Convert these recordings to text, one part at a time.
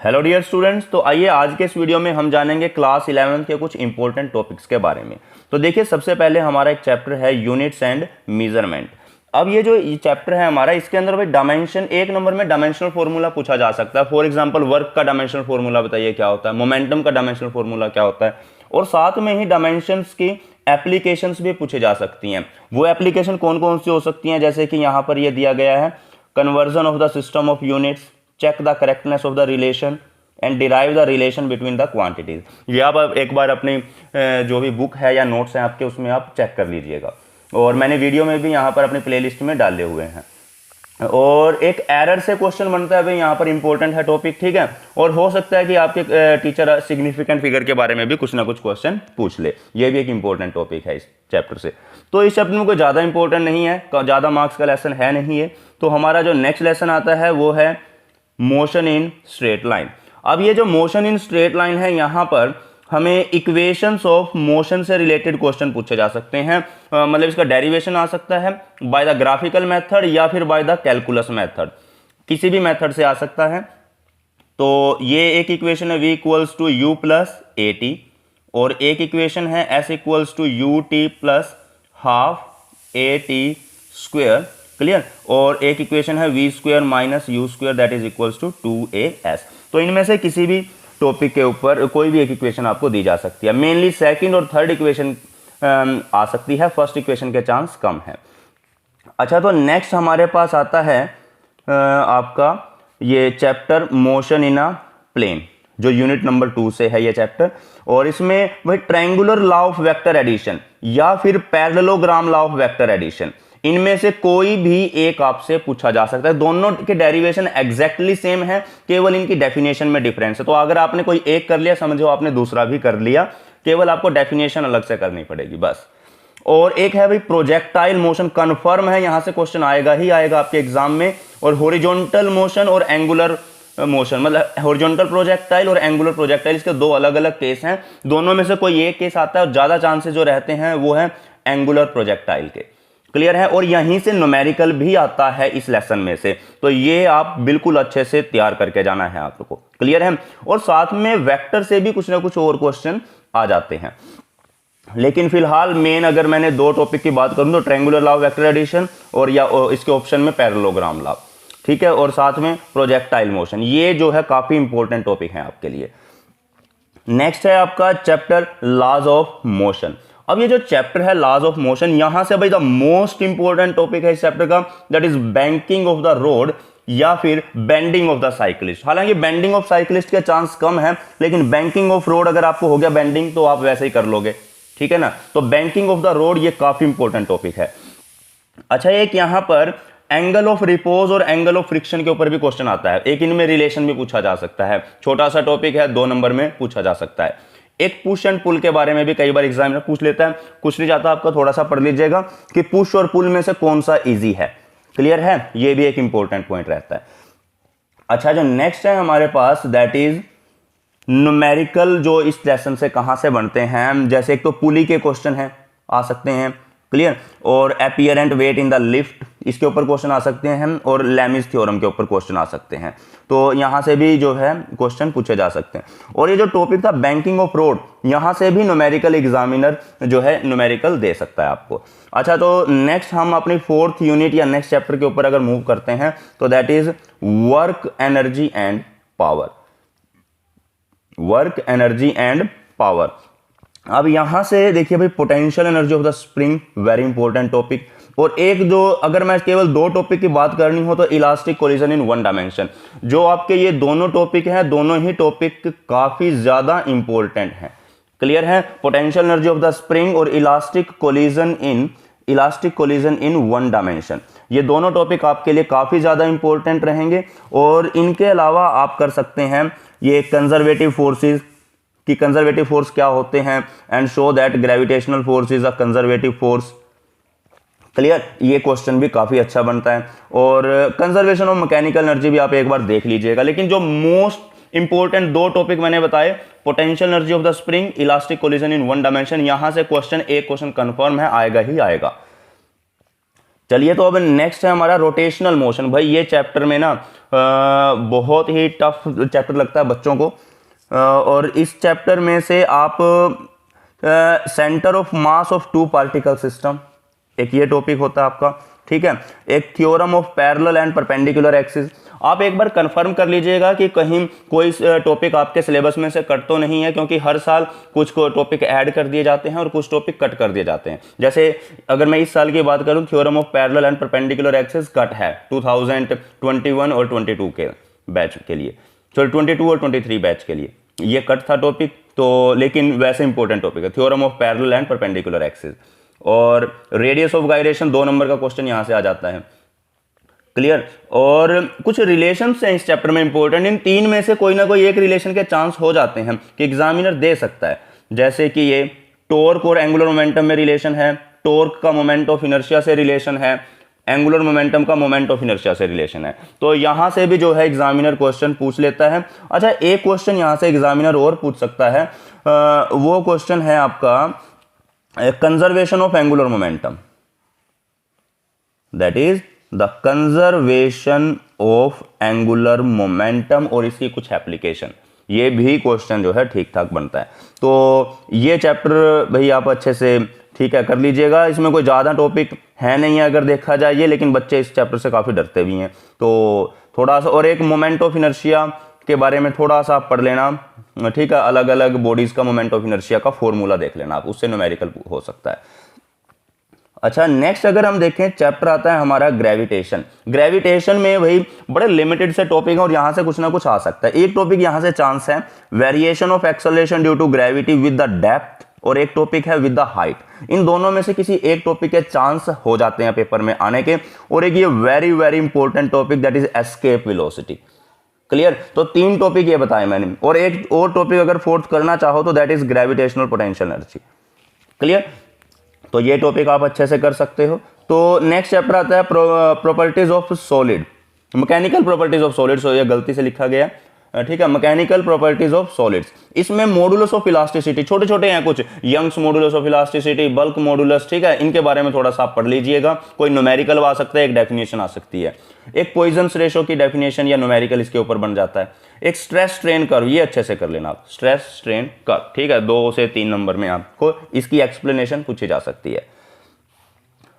Hello dear students, तो आइए आज के इस वीडियो में हम जानेंगे क्लास 11 के कुछ इंपॉर्टेंट टॉपिक्स के बारे में। तो देखिए, सबसे पहले हमारा एक चैप्टर है यूनिट्स एंड मेजरमेंट। अब ये जो चैप्टर है हमारा, इसके अंदर भाई डायमेंशन, एक नंबर में डायमेंशनल फॉर्मूला पूछा जा सकता है। फॉर एग्जांपल वर्क का डायमेंशनल फॉर्मूला बताइए क्या होता है, मोमेंटम का डायमेंशनल फॉर्मूला क्या होता है, और साथ में ही डायमेंशंस की एप्लीकेशंस भी पूछी जा सकती हैं। वो एप्लीकेशन कौन कौन सी हो सकती हैं, जैसे कि यहाँ पर ये दिया गया है, conversion of the system of units, check the correctness of the relation and derive the relation between the quantities. ये आप एक बार अपनी जो भी बुक है या नोट्स हैं आपके, उसमें आप चेक कर लीजिएगा, और मैंने वीडियो में भी यहाँ पर अपनी प्लेलिस्ट में डाले हुए हैं। और एक एरर से क्वेश्चन बनता है भाई, यहाँ पर इंपॉर्टेंट है टॉपिक, ठीक है। और हो सकता है कि आपके टीचर सिग्निफिकेंट फिगर के बारे में भी कुछ ना कुछ क्वेश्चन पूछ ले। ये भी एक इंपॉर्टेंट टॉपिक है इस चैप्टर से। तो इस चैप्टर में कोई ज़्यादा इंपॉर्टेंट नहीं है, ज़्यादा मार्क्स का लेसन है नहीं है। तो हमारा जो नेक्स्ट लेसन आता है वो है मोशन इन स्ट्रेट लाइन। अब ये जो मोशन इन स्ट्रेट लाइन है, यहाँ पर हमें इक्वेशंस ऑफ मोशन से रिलेटेड क्वेश्चन पूछे जा सकते हैं। मतलब इसका डेरिवेशन आ सकता है बाय द ग्राफिकल मेथड या फिर बाय द कैलकुलस मेथड, किसी भी मेथड से आ सकता है। तो ये एक इक्वेशन है v equals to u plus a t, और एक इक्वेशन है s equals to u t plus half a t square, clear. और एक इक्वेशन है v square minus u square that is equals to 2as। तो इनमें से किसी भी टॉपिक के ऊपर कोई भी एक इक्वेशन आपको दी जा सकती है। मेनली सेकंड और थर्ड इक्वेशन आ सकती है, फर्स्ट इक्वेशन के चांस कम है। अच्छा, तो नेक्स्ट हमारे पास आता है आपका ये chapter motion in a plane, जो यूनिट नंबर 2 से है ये चैप्टर। और इसमें वही triangular law of vector addition या फिर parallelogram law of vector addition, इनमें से कोई भी एक आपसे पूछा जा सकता है। दोनों के डेरिवेशन एग्जैक्टली सेम है, केवल इनकी डेफिनेशन में डिफरेंस है। तो अगर आपने कोई एक कर लिया, समझो आपने दूसरा भी कर लिया, केवल आपको डेफिनेशन अलग से करनी पड़ेगी बस। और एक है भाई प्रोजेक्टाइल मोशन, कन्फर्म है, यहां से क्वेश्चन आएगा ही आएगा आपके एग्जाम में। और हॉरिजॉन्टल मोशन और एंगुलर मोशन, मतलब हॉरिजॉन्टल प्रोजेक्टाइल और एंगुलर प्रोजेक्टाइल, इसके दो अलग अलग केस हैं। दोनों में से कोई एक केस आता है, और ज्यादा चांसेस जो रहते हैं वो है एंगुलर प्रोजेक्टाइल के, क्लियर है। और यहीं से न्यूमेरिकल भी आता है इस लेसन में से, तो ये आप बिल्कुल अच्छे से तैयार करके जाना है आपको, क्लियर है। और साथ में वेक्टर से भी कुछ ना कुछ और क्वेश्चन आ जाते हैं। लेकिन फिलहाल मेन अगर मैंने दो टॉपिक की बात करूं तो triangular law of vector addition और या इसके ऑप्शन में पैरेललोग्राम लॉ, ठीक है, और साथ में प्रोजेक्टाइल मोशन, ये जो है काफी इंपॉर्टेंट टॉपिक है आपके लिए। नेक्स्ट है आपका चैप्टर लॉज ऑफ मोशन। अब ये जो चैप्टर है लॉज ऑफ मोशन, यहां से भाई द मोस्ट इंपॉर्टेंट टॉपिक है इस चैप्टर का, that is banking of the road या फिर बेंडिंग ऑफ द साइकिलिस्ट। हालांकि बेंडिंग ऑफ साइकिलिस्ट के चांस कम है, लेकिन बैंकिंग ऑफ रोड अगर आपको हो गया बेंडिंग तो आप वैसे ही कर लोगे, ठीक है ना। तो बैंकिंग ऑफ द रोड ये काफी इंपॉर्टेंट टॉपिक है। अच्छा, एक यहां पर एंगल ऑफ रिपोज और एंगल ऑफ फ्रिक्शन के ऊपर भी क्वेश्चन आता है। एक इनमें रिलेशन भी पूछा जा सकता है, छोटा सा टॉपिक है, 2 नंबर में पूछा जा सकता है। एक पुश एंड पुल के बारे में भी कई बार एग्जाम में पूछ लेता है, कुछ नहीं जाता आपका, थोड़ा सा पढ़ लीजिएगा कि पुश और पुल में से कौन सा इजी है, क्लियर है। ये भी एक इंपॉर्टेंट पॉइंट रहता है। अच्छा, जो नेक्स्ट है हमारे पास दैट इज न्यूमेरिकल, जो इस लेसन से कहां से बनते हैं। जैसे एक तो पुली के क्वेश्चन है, आ सकते हैं, क्लियर। और अपीयरेंट वेट इन द लिफ्ट, इसके ऊपर क्वेश्चन आ सकते हैं। और लैमिस थ्योरम के ऊपर क्वेश्चन आ सकते हैं। तो यहां से भी जो है क्वेश्चन पूछे जा सकते हैं। और ये जो टॉपिक था बैंकिंग ऑफ रोड, यहां से भी न्यूमेरिकल एग्जामिनर जो है न्यूमेरिकल दे सकता है आपको। अच्छा, तो नेक्स्ट हम अपनी 4th यूनिट या नेक्स्ट चैप्टर के ऊपर अगर मूव करते हैं तो that is work energy and power. Work energy and power. अब यहां से देखिए भाई, potential energy of the spring, very important topic. और एक जो अगर मैं केवल 2 टॉपिक की बात करनी हो तो इलास्टिक कोलिजन इन 1 डायमेंशन। जो आपके ये दोनों टॉपिक हैं, दोनों ही टॉपिक काफी ज्यादा इंपॉर्टेंट हैं, क्लियर है। Potential energy of the spring और इलास्टिक कोलिजन इन 1 डायमेंशन, ये दोनों टॉपिक आपके लिए काफी ज्यादा इंपॉर्टेंट रहेंगे। और इनके अलावा आप कर सकते हैं ये कंजर्वेटिव फोर्सेस कि कंजर्वेटिव फोर्स क्या होते हैं, and show that gravitational force is a conservative force, clear. ये क्वेश्चन भी काफी अच्छा बनता है। और कंजर्वेशन ऑफ मैकेनिकल एनर्जी भी आप एक बार देख लीजिएगा। लेकिन जो मोस्ट इंपॉर्टेंट 2 टॉपिक मैंने बताए, potential energy of the spring, elastic collision in 1 dimension, यहां से क्वेश्चन, एक क्वेश्चन कंफर्म है, आएगा ही आएगा। चलिए, तो अब नेक्स्ट है हमारा रोटेशनल मोशन। भाई ये चैप्टर में ना बहुत ही टफ चैप्टर लगता है बच्चों को, और इस चैप्टर में से आप centre of mass of two particle system, एक ये टॉपिक होता है आपका, ठीक है। एक theorem of parallel and perpendicular axis. आप एक बार कंफर्म कर लीजिएगा कि कहीं कोई टॉपिक आपके सिलेबस में से कट तो नहीं है, क्योंकि हर साल कुछ टॉपिक ऐड कर दिए जाते हैं और कुछ टॉपिक कट कर दिए जाते हैं। जैसे अगर मैं इस साल की बात करूं, theorem of parallel and perpendicular axis cut है 2021 और 22 के बैच के लिए, चलो 22 और 23 बैच के लिए ये कट था टॉपिक, तो लेकिन वैसे इंपॉर्टेंट टॉपिक है theorem of parallel and perpendicular axis. और रेडियस ऑफ गायरेशन 2 नंबर का क्वेश्चन यहां से आ जाता है, क्लियर। और कुछ रिलेशंस हैं इस चैप्टर में इंपॉर्टेंट, इन 3 में से कोई ना कोई एक रिलेशन के चांस हो जाते हैं कि एग्जामिनर दे सकता है। जैसे कि ये टॉर्क और एंगुलर मोमेंटम में रिलेशन है, टॉर्क का मोमेंट ऑफ इनर्शिया से रिलेशन है, एंगुलर मोमेंटम का मोमेंट ऑफ इनर्शिया से रिलेशन है। तो यहां से भी जो है एग्जामिनर क्वेश्चन पूछ लेता है। अच्छा, एक क्वेश्चन यहां से एग्जामिनर और पूछ सकता है, वो क्वेश्चन है आपका conservation of angular momentum, that is the conservation of angular momentum और इसकी कुछ एप्लीकेशन। ये भी क्वेश्चन जो है ठीक ठाक बनता है। तो ये चैप्टर भाई आप अच्छे से ठीक है कर लीजिएगा। इसमें कोई ज़्यादा टॉपिक है नहीं है अगर देखा जाए ये, लेकिन बच्चे इस चैप्टर से काफ़ी डरते भी हैं, तो थोड़ा सा और एक मोमेंट ऑफ इनर्शिया के बारे में थोड़ा सा आप पढ़ लेना, ठीक है। अलग अलग बॉडीज़ का मोमेंट ऑफ इनर्शिया का फॉर्मूला देख लेना आप, उससे न्यूमेरिकल हो सकता है। अच्छा, नेक्स्ट अगर हम देखें चैप्टर आता है हमारा ग्रेविटेशन। ग्रेविटेशन में भाई बड़े लिमिटेड से टॉपिक है और यहाँ से कुछ ना कुछ आ सकता है। एक टॉपिक यहाँ से चांस है variation of acceleration due to gravity with the depth, और एक टॉपिक है विद द हाइट। इन दोनों में से किसी एक टॉपिक के चांस हो जाते हैं पेपर में आने के। और एक ये very very important topic that is escape velocity, clear. तो 3 टॉपिक ये बताए मैंने, और एक और टॉपिक अगर फोर्थ करना चाहो तो that is gravitational potential energy, clear. तो ये टॉपिक आप अच्छे से कर सकते हो। तो नेक्स्ट चैप्टर आता है properties of solid, mechanical properties of solids. ये गलती से लिखा गया, ठीक है, मैकेनिकल प्रॉपर्टीज ऑफ सॉलिड्स। इसमें मॉडुलस ऑफ इलास्टिसिटी छोटे छोटे हैं कुछ, Young's modulus of elasticity, bulk modulus, ठीक है, इनके बारे में थोड़ा सा आप पढ़ लीजिएगा। कोई न्यूमेरिकल आ सकता है, एक डेफिनेशन आ सकती है, एक पॉइजन्स रेशो की डेफिनेशन या न्यूमेरिकल इसके ऊपर बन जाता है, एक स्ट्रेस स्ट्रेन कर्व, ये अच्छे से कर लेना आप, स्ट्रेस स्ट्रेन कर्व, ठीक है। 2 से 3 नंबर में आपको इसकी एक्सप्लेनेशन पूछी जा सकती है।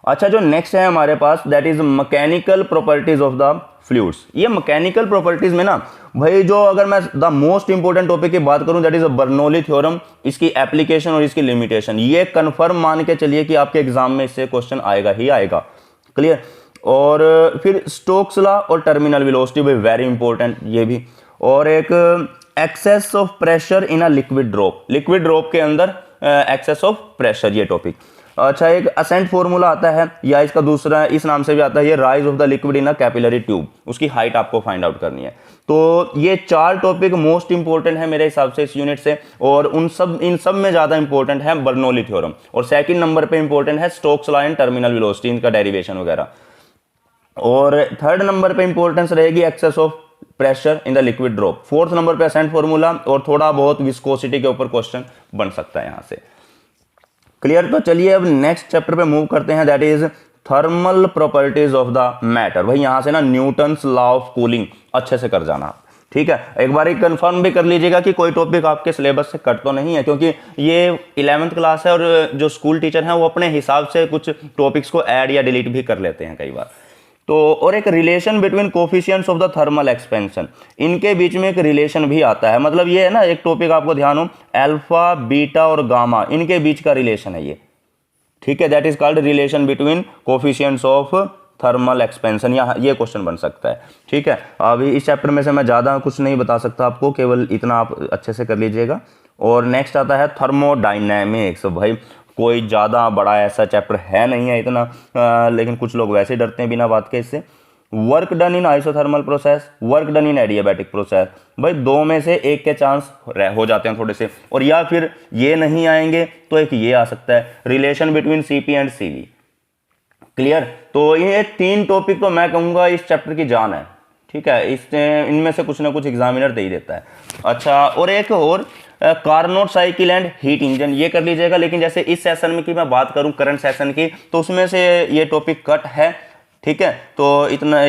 अच्छा, जो नेक्स्ट है हमारे पास that is mechanical properties of the fluids. ये मैकेनिकल प्रॉपर्टीज में ना भाई, जो अगर मैं द मोस्ट इंपोर्टेंट टॉपिक की बात करूं दैट इज बर्नौली थ्योरम, इसकी एप्लीकेशन और इसकी लिमिटेशन, ये कंफर्म मान के चलिए कि आपके एग्जाम में इससे क्वेश्चन आएगा ही आएगा, क्लियर। और फिर स्टोक्स लॉ और टर्मिनल वेलोसिटी भी वेरी इंपॉर्टेंट ये भी। और एक excess of pressure in a liquid drop के अंदर एक्सेस ऑफ प्रेशर, ये टॉपिक। अच्छा, एक असेंट फॉर्मूला आता है, या इसका दूसरा इस नाम से भी आता है, ये rise of the liquid in a capillary tube, उसकी हाइट आपको फाइंड आउट करनी है। तो ये 4 टॉपिक मोस्ट इंपॉर्टेंट है मेरे हिसाब से इस यूनिट से, और इन सब में ज्यादा इंपॉर्टेंट है बर्नौली थ्योरम, और सेकंड नंबर पे इंपॉर्टेंट है Stokes law and terminal velocity, इनका डेरिवेशन वगैरह। और थर्ड नंबर पे इंपॉर्टेंस रहेगी excess of pressure in the liquid drop. Fourth number पे असेंट फॉर्मूला, और थोड़ा बहुत विस्कोसिटी के ऊपर क्वेश्चन बन सकता है यहां से, क्लियर। तो चलिए अब नेक्स्ट चैप्टर पे मूव करते हैं, that is thermal properties of the matter. भाई यहां से ना न्यूटन्स लॉ ऑफ कूलिंग अच्छे से कर जाना, ठीक है। एक बार कंफर्म भी कर लीजिएगा कि कोई टॉपिक आपके सिलेबस से कट तो नहीं है, क्योंकि ये 11th क्लास है और जो स्कूल टीचर हैं वो अपने हिसाब से कुछ टॉपिक्स को ऐड या डिलीट भी कर लेते हैं कई बार। तो और एक relation between coefficients of the thermal expansion, इनके बीच में एक रिलेशन भी आता है। मतलब ये है ना, एक टॉपिक आपको ध्यान हो, अल्फा बीटा और गामा, इनके बीच का रिलेशन है ये, ठीक है, that is called relation between coefficients of thermal expansion. या ये क्वेश्चन बन सकता है, ठीक है। अभी इस चैप्टर में से मैं ज़्यादा कुछ नहीं बता सकता आपको, केवल इतना आप अच्छे से कर लीजिएगा। और नेक्स्ट आता है थर्मोडायनेमिक्स। भाई कोई ज़्यादा बड़ा ऐसा चैप्टर है नहीं है इतना, लेकिन कुछ लोग वैसे डरते हैं बिना बात के इससे। Work done in isothermal process, work done in adiabatic process, भाई 2 में से एक के चांस हो जाते हैं थोड़े से, और या फिर ये नहीं आएंगे तो एक ये आ सकता है, relation between CP and CV, clear. तो ये 3 टॉपिक तो मैं कहूँगा इस चैप्टर की जान है, ठीक है। इनमें से कुछ ना कुछ एग्जामिनर दे ही देता है। अच्छा, और एक और Carnot cycle and heat engine, ये कर लीजिएगा। लेकिन जैसे इस सेशन में की मैं बात करूं करंट सेशन की, तो उसमें से ये टॉपिक कट है, ठीक है। तो इतना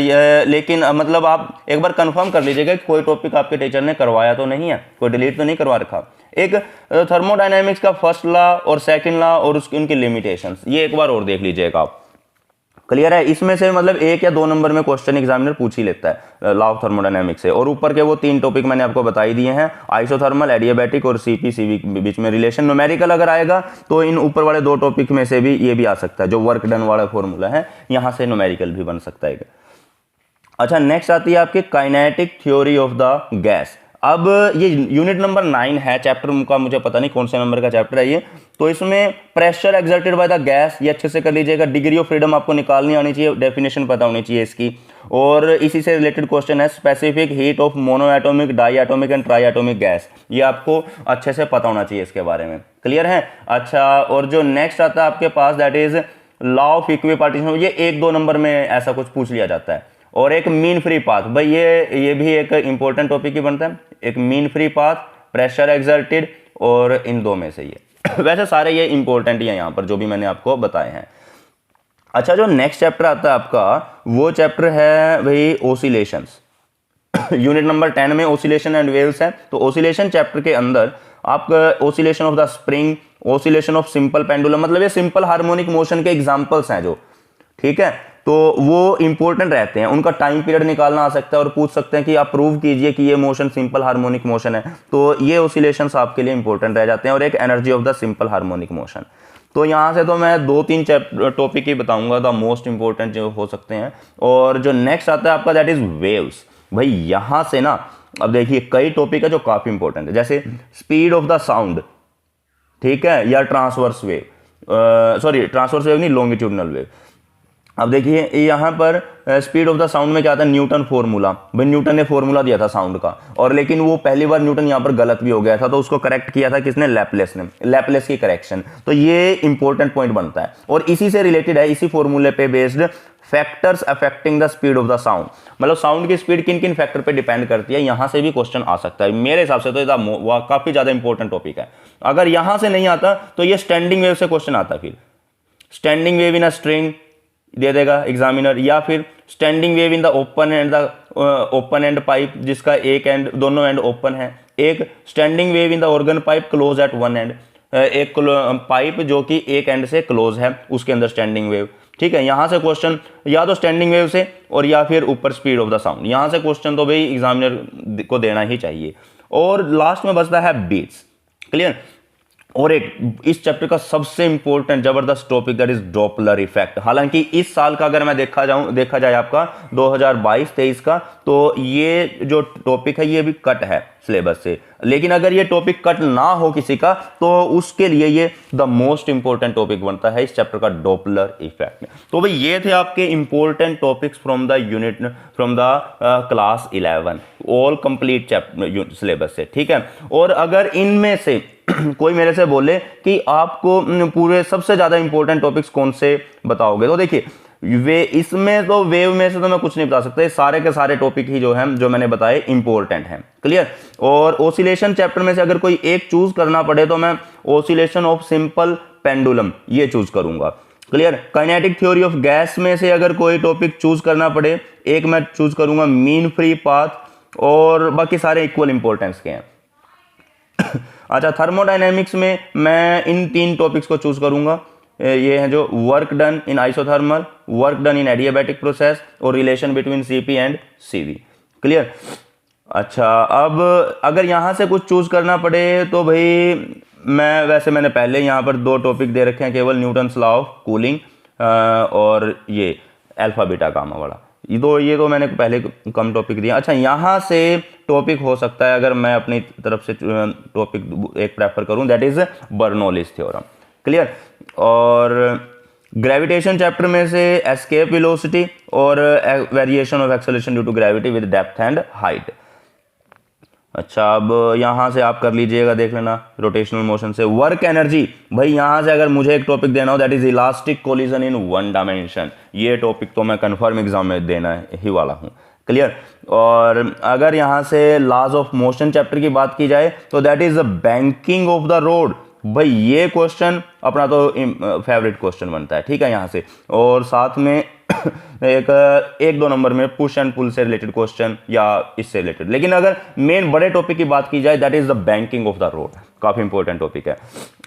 लेकिन मतलब आप एक बार कंफर्म कर लीजिएगा कि कोई टॉपिक आपके टीचर ने करवाया तो नहीं है, कोई डिलीट तो नहीं करवा रखा। एक थर्मोडायनेमिक्स का फर्स्ट लॉ और सेकंड लॉ और उसकी उनकी लिमिटेशंस, ये एक बार और देख लीजिएगा आप। क्लियर है? इसमें से मतलब 1 या 2 नंबर में क्वेश्चन एग्जामिनर पूछ ही लेता है लॉ ऑफ थर्मोडायनेमिक्स से। और ऊपर के वो 3 टॉपिक मैंने आपको बता ही दिए हैं, आइसोथर्मल, एडियाबैटिक और सीपी के बीच में रिलेशन। न्यूमेरिकल अगर आएगा तो इन ऊपर वाले 2 टॉपिक में से भी ये भी आ सकता है, जो वर्क डन वाला फॉर्मूला है, यहाँ से न्यूमेरिकल भी बन सकता है। अच्छा, नेक्स्ट आती है आपकी kinetic theory of the gas. अब ये यूनिट नंबर 9 है, चैप्टर का मुझे पता नहीं कौन से नंबर का चैप्टर है ये। तो इसमें pressure exerted by the gas, ये अच्छे से कर लीजिएगा। डिग्री ऑफ फ्रीडम आपको निकालनी आनी चाहिए, डेफिनेशन पता होनी चाहिए इसकी। और इसी से रिलेटेड क्वेश्चन है specific heat of mono atomic, di atomic and try atomic gas, ये आपको अच्छे से पता होना चाहिए इसके बारे में। क्लियर है? अच्छा, और जो नेक्स्ट आता है आपके पास that is law of equipartition, ये 1-2 नंबर में ऐसा कुछ पूछ लिया जाता है। और एक मीन फ्री पाथ, भाई ये भी एक इंपॉर्टेंट टॉपिक ही बनता है। एक mean free path, pressure exerted, और इन 2 में से ये वैसे सारे ये इंपॉर्टेंट ही हैं यहाँ पर जो भी मैंने आपको बताए हैं। अच्छा, जो नेक्स्ट चैप्टर आता है आपका, वो चैप्टर है भाई ओसिलेशंस। यूनिट नंबर 10 में ओसिलेशन एंड वेव्स है। तो ओसिलेशन चैप्टर के अंदर आपका oscillation of the spring, oscillation of simple pendulum, मतलब ये सिंपल हार्मोनिक मोशन के एग्जांपल्स हैं जो, ठीक है। तो वो इंपॉर्टेंट रहते हैं, उनका टाइम पीरियड निकालना आ सकता है और पूछ सकते हैं कि आप प्रूव कीजिए कि ये मोशन सिंपल हार्मोनिक मोशन है। तो ये ओसिलेशंस आपके लिए इंपॉर्टेंट रह जाते हैं। और एक energy of the simple harmonic motion. तो यहाँ से तो मैं 2-3 टॉपिक ही बताऊंगा, द मोस्ट इंपॉर्टेंट जो हो सकते हैं। और जो नेक्स्ट आता है आपका दैट इज वेव्स। भाई यहाँ से ना, अब देखिए कई टॉपिक है जो काफी इंपॉर्टेंट है, जैसे स्पीड ऑफ द साउंड, ठीक है, या transverse wave, sorry transverse wave नहीं, लॉन्गिट्यूडनल वेव। अब देखिए यहाँ पर स्पीड ऑफ द साउंड में क्या आता है, न्यूटन फॉर्मूला। भाई न्यूटन ने फॉर्मूला दिया था साउंड का, और लेकिन वो पहली बार न्यूटन यहाँ पर गलत भी हो गया था, तो उसको करेक्ट किया था किसने, लैपलेस ने, लैपलेस की करेक्शन। तो ये इंपॉर्टेंट पॉइंट बनता है। और इसी से रिलेटेड है, इसी फॉर्मूले पे based, factors affecting the speed of the sound, मतलब साउंड की स्पीड किन किन फैक्टर पे डिपेंड करती है, यहां से भी क्वेश्चन आ सकता है। मेरे हिसाब से तो ये काफी ज्यादा इंपॉर्टेंट टॉपिक है। अगर यहां से नहीं आता तो ये स्टैंडिंग वेव से क्वेश्चन आता है, फिर standing wave in a string दे देगा एग्जामिनर, या फिर standing wave in the open end pipe जिसका एक एंड, दोनों एंड ओपन है। एक standing wave in the organ pipe close at one end, एक पाइप जो कि एक एंड से क्लोज है, उसके अंदर स्टैंडिंग वेव, ठीक है। यहां से क्वेश्चन या तो स्टैंडिंग वेव से और या फिर ऊपर स्पीड ऑफ द साउंड, यहां से क्वेश्चन तो भाई एग्जामिनर को देना ही चाहिए। और लास्ट में बचता है बीट्स। क्लियर? और एक इस चैप्टर का सबसे इंपॉर्टेंट जबरदस्त topic that is Doppler effect. हालांकि इस साल का अगर मैं देखा जाए आपका 2022-23 का, तो ये जो टॉपिक है ये भी कट है सिलेबस से। लेकिन अगर ये टॉपिक कट ना हो किसी का, तो उसके लिए ये द मोस्ट इंपॉर्टेंट टॉपिक बनता है इस चैप्टर का, डॉपलर इफेक्ट। तो भाई ये थे आपके important topics from the unit, from the class 11, all complete chapter syllabus से, ठीक है। और अगर इनमें से कोई मेरे से बोले कि आपको पूरे सबसे ज्यादा इंपॉर्टेंट टॉपिक्स कौन से बताओगे, तो देखिए वे इसमें तो वेव में से तो मैं कुछ नहीं बता सकता, सारे के सारे टॉपिक ही जो हैं, जो मैंने बताए, इंपॉर्टेंट हैं। क्लियर? और ओसिलेशन चैप्टर में से अगर कोई एक चूज करना पड़े तो मैं ओसिलेशन ऑफ सिंपल पेंडुलम ये चूज करूंगा। Clear? Kinetic theory of gas में से अगर कोई टॉपिक चूज करना पड़े, एक मैं चूज करूंगा मीन फ्री पाथ, और बाकी सारे इक्वल इंपॉर्टेंस के हैं। अच्छा, थर्मोडायनेमिक्स में मैं इन 3 टॉपिक्स को चूज करूंगा, ये है जो work done in isothermal, work done in adiabatic process, और relation between CP and CV. Clear? अच्छा, अब अगर यहां से कुछ चूज करना पड़े तो भाई मैंने पहले यहां पर 2 टॉपिक दे रखे हैं केवल, न्यूटन्स लॉ ऑफ कूलिंग और ये अल्फा बीटा गामा वाला, ये तो मैंने पहले कम टॉपिक दिया। अच्छा, यहाँ से टॉपिक हो सकता है अगर मैं अपनी तरफ से टॉपिक एक प्रेफर करूं, that is Bernoulli's theorem. Clear? और ग्रेविटेशन चैप्टर में से एस्केप वेलोसिटी और variation of acceleration due to gravity with depth and height. अच्छा, अब यहां से आप कर लीजिएगा, देख लेना रोटेशनल मोशन से वर्क एनर्जी। भाई यहां से अगर मुझे एक टॉपिक देना हो that is elastic collision in one dimension, ये टॉपिक तो मैं कंफर्म एग्जाम में देना ही वाला हूं। क्लियर। और अगर यहाँ से लॉज ऑफ मोशन चैप्टर की बात की जाए तो that is the banking of the road. भाई ये क्वेश्चन अपना तो फेवरेट क्वेश्चन बनता है, ठीक है यहाँ से। और साथ में एक दो नंबर में पुश एंड पुल से रिलेटेड क्वेश्चन या इससे रिलेटेड। लेकिन अगर मेन बड़े टॉपिक की बात की जाए that is the banking of the road, काफी इंपॉर्टेंट टॉपिक है।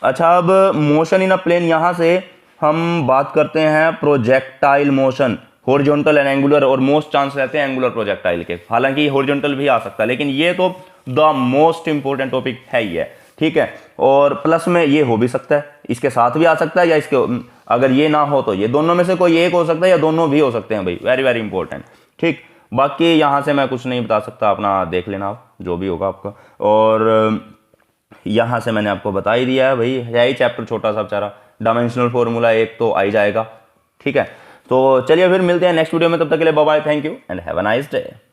अच्छा, अब मोशन इन अ प्लेन, यहाँ से हम बात करते हैं projectile motion, horizontal and angular, और मोस्ट चांस रहते हैं एंगुलर प्रोजेक्टाइल के। हालांकि हॉरिजॉन्टल भी आ सकता है, लेकिन ये तो द मोस्ट इंपॉर्टेंट टॉपिक है ही है, ठीक है। और प्लस में ये हो भी सकता है, इसके साथ भी आ सकता है, या इसके अगर ये ना हो तो ये दोनों में से कोई एक हो सकता है, या दोनों भी हो सकते हैं भाई, वेरी वेरी इंपॉर्टेंट, ठीक। बाकी यहाँ से मैं कुछ नहीं बता सकता, अपना देख लेना आप जो भी होगा आपका। और यहाँ से मैंने आपको बता ही दिया है भाई, है ही चैप्टर छोटा सा बेचारा, डायमेंशनल फार्मूला एक तो आ ही जाएगा, ठीक है। तो चलिए फिर मिलते हैं नेक्स्ट वीडियो में, तब तक के लिए bye bye, thank you and have a nice day.